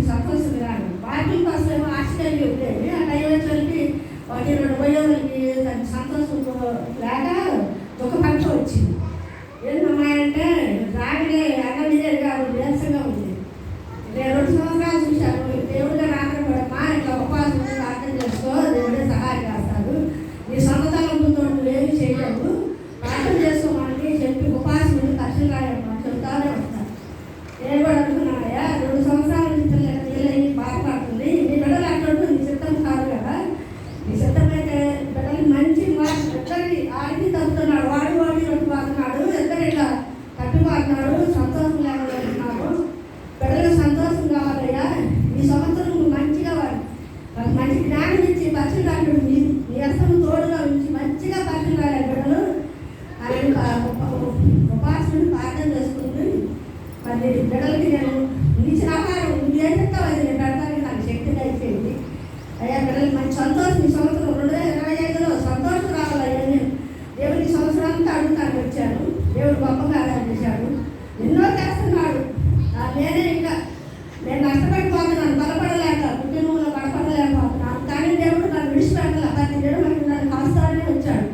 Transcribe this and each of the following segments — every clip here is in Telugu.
సంతోషంగా పార్టీ కోసం ఆశ్చర్యం ఉండేది. ఆ టైం వచ్చేసరికి 1-2 పోయేవాళ్ళకి దాని సంతోషం లేక దుఃఖపంచ వచ్చింది. ఏంటమ్మా అంటే రాగానే అన్నది కాదు నీరసంగా ఉంది. నేను 2 సంవత్సరాలు చూశాను. దేవుడిగా రాత్రి కూడా మా ఇట్లా ఉపవాసం ప్రార్థన చేసుకో, దేవుడే సహాయం చేస్తాడు, నీ సొంతతలంతో నువ్వేమి చేయలేవు, ప్రార్థన చేసుకోమని చెప్పి ఉపవాసం ఉంది కష్టంగా చెప్తానే వస్తాను. నేను కూడా అనుకున్నానయ్యా 2 సంవత్సరాల నుంచి పిల్లలు బాధపడుతుంది, నీ బిడ్డలు అట్లంటూ నీ సిద్ధం కాదు కదా, నీ సిద్ధమైతే బిడ్డలు మంచి మాట ఇద్దరికి ఆడికి తప్పుతున్నాడు, వాడి పడుతున్నాడు, ఇద్దరు ఇట్లా తప్పిపోతున్నాడు, సంతోషం లేకపోతున్నాడు, బిడ్డలకు సంతోషం కావాలయ్యా, ఈ సంవత్సరం మంచిగా వాళ్ళకి మంచి జ్ఞానం ఇచ్చి పరిశుభ్రాలు నీ అర్థం తోడుగా ఉంచి మంచిగా పరిశుభ్రాలి బిడ్డలు అని ఉపాసన ప్రార్థన చేసుకుంటూ మరి బిడ్డలకి నేను ఇచ్చిన ఆహారం ఏం చెప్తావు అది నేను పెడతానికి నాకు శక్తిగా అయిపోయింది. అయ్యా బిడ్డలకి మంచి సంతోషం ఈ సంవత్సరం 2025లో సంతోషం రావాలయ్యా. నేను దేవుడికి సంవత్సరం అంతా అడుగుతాను వచ్చాను, దేవుడు గొప్ప కార్యాలు చేశాడు, ఎన్నో చేస్తున్నాడు. నేనే ఇంకా నేను నష్టపడిపోతున్నాను, బలపడలేక కుటుంబంలో బలపడలేకపోతున్నాను, కానీ దేవుడు నన్ను విడిచిపెట్టాల. ప్రతి దేవుడు మనకి నన్ను కాస్తానే వచ్చాడు.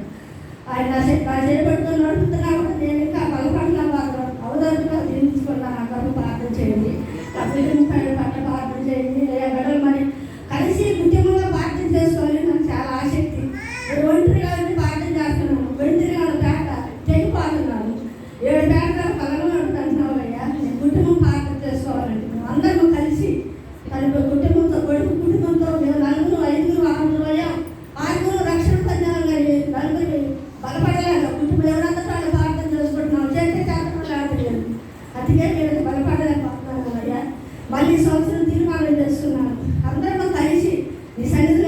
ఆయన నా చేపట్టుకొని నడుపుతున్నా కూడా నేను ఇంకా బలపడలేకపోతున్నాను. అవధంగా జీవించుకున్నా నా కొరకు ప్రార్థన చేయండి, పట్ల ప్రార్థన చేయండి. బిడ్డలు మరి కలిసి కుటుంబంలో ప్రార్థన చేసుకోవాలి. నాకు చాలా ఆసక్తి. ఒంటరిగా ప్రార్థన చేస్తున్నాను, ఒంటరిగా పేట తెగిపోతున్నాను. 7 పేటలు పగలు అంటున్నావు అయ్యా, నేను కుటుంబం ప్రార్థన చేసుకోవాలంటే అందరం కలిసి కుటుంబంతో కొడుకు కుటుంబంతో మేము 4-5 6 6 రక్షణ పొందాలి. కానీ 4 బలపడలేదు. కుటుంబం ఎవరంతా ప్రార్థన చేసుకుంటున్నాం, చేస్తే చేతలేదు. అందుకే నేను బలపడలేకపోతున్నాను అయ్యా. మళ్ళీ సంవత్సరం తీర్మానం చేసుకున్నాను, అందరం కలిసి ఈ సన్నిధిలో